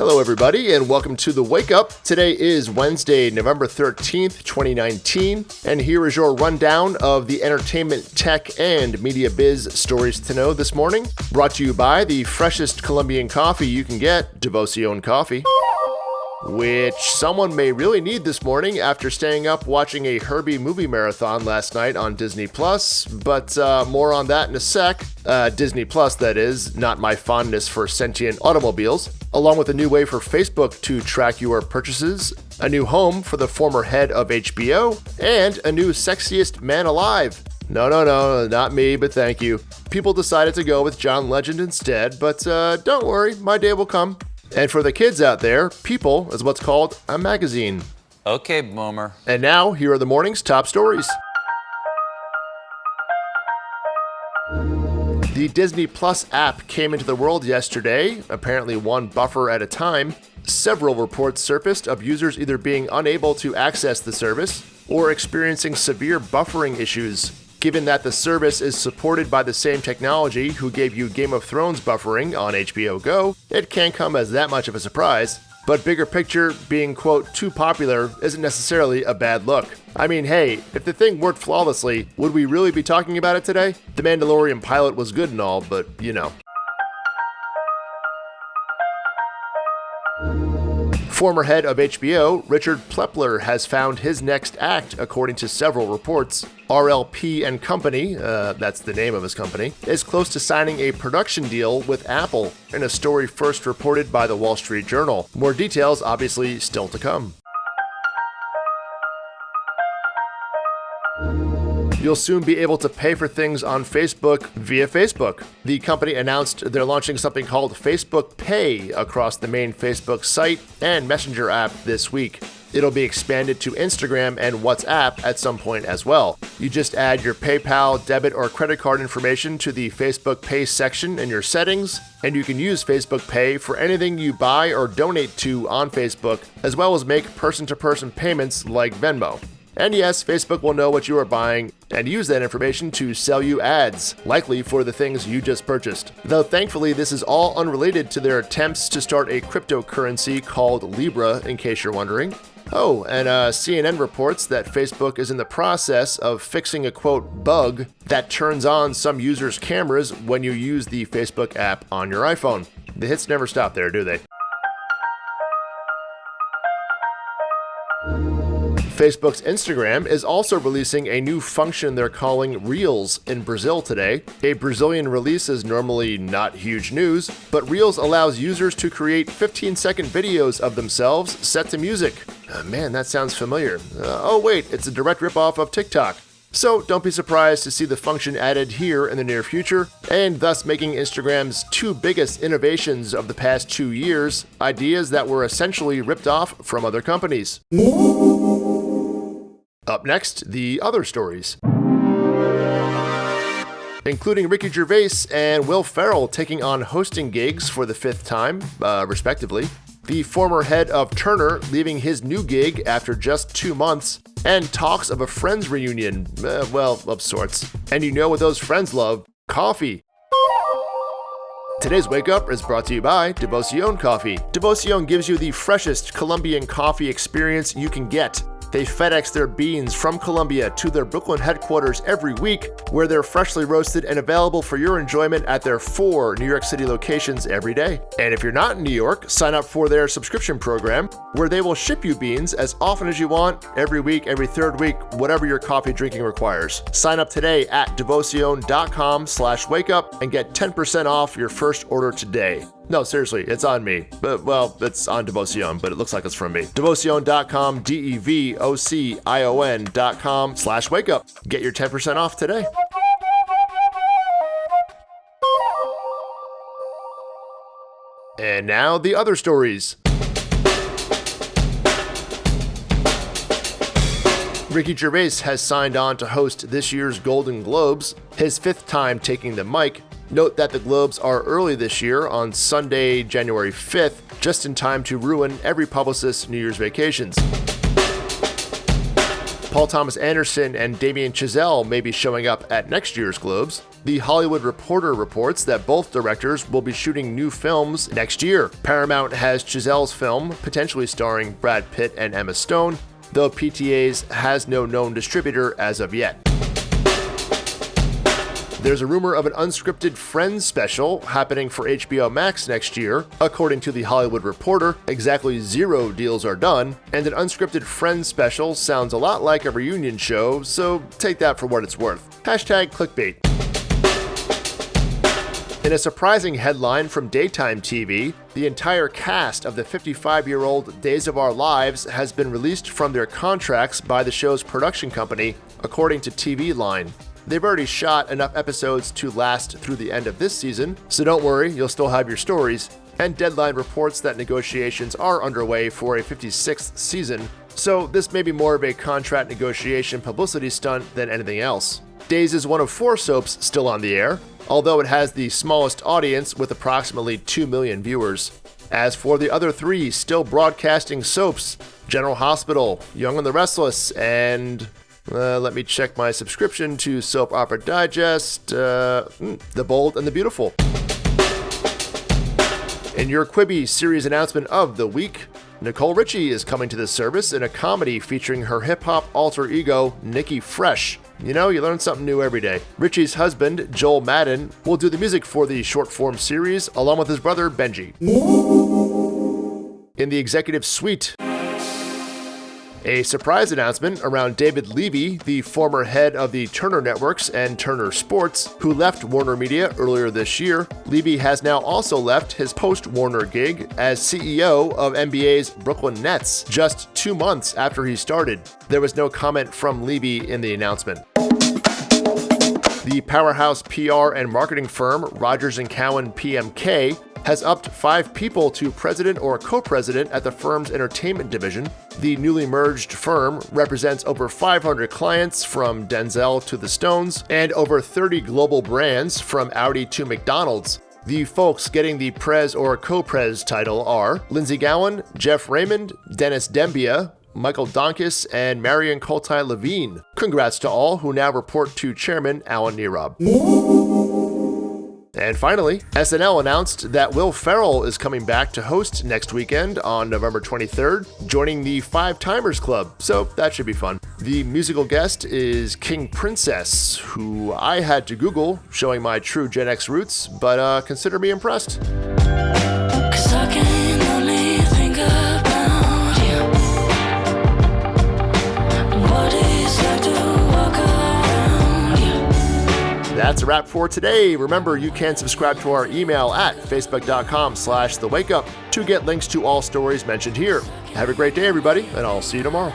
Hello everybody and welcome to the Wake Up. Today is Wednesday, November 13th, 2019, and here is your rundown of the entertainment, tech, and media biz stories to know this morning. Brought to you by the freshest Colombian coffee you can get, Devoción Coffee, which someone may really need this morning after staying up watching a Herbie movie marathon last night on Disney+, but more on that in a sec. Disney+, that is, not my fondness for sentient automobiles. Along with a new way for Facebook to track your purchases, a new home for the former head of HBO, and a new sexiest man alive. No, not me, but thank you. People decided to go with John Legend instead, but don't worry, my day will come. And for the kids out there, People is what's called a magazine. Okay, boomer. And now, here are the morning's top stories. The Disney Plus app came into the world yesterday, apparently one buffer at a time. Several reports surfaced of users either being unable to access the service or experiencing severe buffering issues. Given that the service is supported by the same technology who gave you Game of Thrones buffering on HBO Go, it can't come as that much of a surprise. But bigger picture, being, quote, too popular isn't necessarily a bad look. I mean, hey, if the thing worked flawlessly, would we really be talking about it today? The Mandalorian pilot was good and all, but you know. Former head of HBO, Richard Plepler, has found his next act, according to several reports. RLP and Company, that's the name of his company, is close to signing a production deal with Apple, in a story first reported by the Wall Street Journal. More details obviously still to come. You'll soon be able to pay for things on Facebook via Facebook. The company announced they're launching something called Facebook Pay across the main Facebook site and Messenger app this week. It'll be expanded to Instagram and WhatsApp at some point as well. You just add your PayPal, debit, or credit card information to the Facebook Pay section in your settings, and you can use Facebook Pay for anything you buy or donate to on Facebook, as well as make person-to-person payments like Venmo. And yes, Facebook will know what you are buying and use that information to sell you ads, likely for the things you just purchased. Though thankfully, this is all unrelated to their attempts to start a cryptocurrency called Libra, in case you're wondering. Oh, and CNN reports that Facebook is in the process of fixing a, quote, bug that turns on some users' cameras when you use the Facebook app on your iPhone. The hits never stop there, do they? Facebook's Instagram is also releasing a new function they're calling Reels in Brazil today. A Brazilian release is normally not huge news, but Reels allows users to create 15-second videos of themselves set to music. Man, that sounds familiar. Oh wait, it's a direct ripoff of TikTok. So don't be surprised to see the function added here in the near future, and thus making Instagram's two biggest innovations of the past 2 years ideas that were essentially ripped off from other companies. Up next, the other stories, including Ricky Gervais and Will Ferrell taking on hosting gigs for the fifth time, respectively. The former head of Turner leaving his new gig after just 2 months, and talks of a Friends reunion, of sorts. And you know what those friends love: coffee. Today's Wake Up is brought to you by Devoción Coffee. Devoción gives you the freshest Colombian coffee experience you can get. They FedEx their beans from Colombia to their Brooklyn headquarters every week, where they're freshly roasted and available for your enjoyment at their 4 New York City locations every day. And if you're not in New York, sign up for their subscription program, where they will ship you beans as often as you want, every week, every third week, whatever your coffee drinking requires. Sign up today at devoción.com/wakeup and get 10% off your first order today. No, seriously, it's on me. Well, it's on Devoción, but it looks like it's from me. Devoción.com, DEVOCION.com/wakeup. Get your 10% off today. And now the other stories. Ricky Gervais has signed on to host this year's Golden Globes, his 5th time taking the mic. Note that the Globes are early this year on Sunday, January 5th, just in time to ruin every publicist's New Year's vacations. Paul Thomas Anderson and Damien Chazelle may be showing up at next year's Globes. The Hollywood Reporter reports that both directors will be shooting new films next year. Paramount has Chazelle's film, potentially starring Brad Pitt and Emma Stone, though PTA's has no known distributor as of yet. There's a rumor of an unscripted Friends special happening for HBO Max next year. According to The Hollywood Reporter, exactly 0 deals are done, and an unscripted Friends special sounds a lot like a reunion show, so take that for what it's worth. #clickbait. In a surprising headline from daytime TV, the entire cast of the 55-year-old Days of Our Lives has been released from their contracts by the show's production company, according to TV Line. They've already shot enough episodes to last through the end of this season, so don't worry, you'll still have your stories. And Deadline reports that negotiations are underway for a 56th season, so this may be more of a contract negotiation publicity stunt than anything else. Days is one of 4 soaps still on the air, although it has the smallest audience with approximately 2 million viewers. As for the other 3 still broadcasting soaps, General Hospital, Young and the Restless, and let me check my subscription to Soap Opera Digest, The Bold and the Beautiful. In your Quibi series announcement of the week, Nicole Richie is coming to the service in a comedy featuring her hip-hop alter ego, Nikki Fresh. You know, you learn something new every day. Richie's husband, Joel Madden, will do the music for the short-form series, along with his brother, Benji. In the executive suite, a surprise announcement around David Levy, the former head of the Turner Networks and Turner Sports, who left Warner Media earlier this year. Levy has now also left his post-Warner gig as CEO of NBA's Brooklyn Nets, just 2 months after he started. There was no comment from Levy in the announcement. The powerhouse PR and marketing firm Rogers & Cowan PMK has upped 5 people to president or co-president at the firm's entertainment division. The newly merged firm represents over 500 clients from Denzel to the Stones and over 30 global brands from Audi to McDonald's. The folks getting the Prez or Co-Prez title are Lindsey Gowan, Jeff Raymond, Dennis Dembia, Michael Donkus, and Marion Coulthard Levine. Congrats to all who now report to Chairman Alan Neerob. And finally, SNL announced that Will Ferrell is coming back to host next weekend on November 23rd, joining the Five Timers Club, so that should be fun. The musical guest is King Princess, who I had to Google, showing my true Gen X roots, but consider me impressed. 'Cause I can only think about you. What is there to walk around you? That's a wrap for today. Remember, you can subscribe to our email at facebook.com/thewakeup to get links to all stories mentioned here. Have a great day, everybody, and I'll see you tomorrow.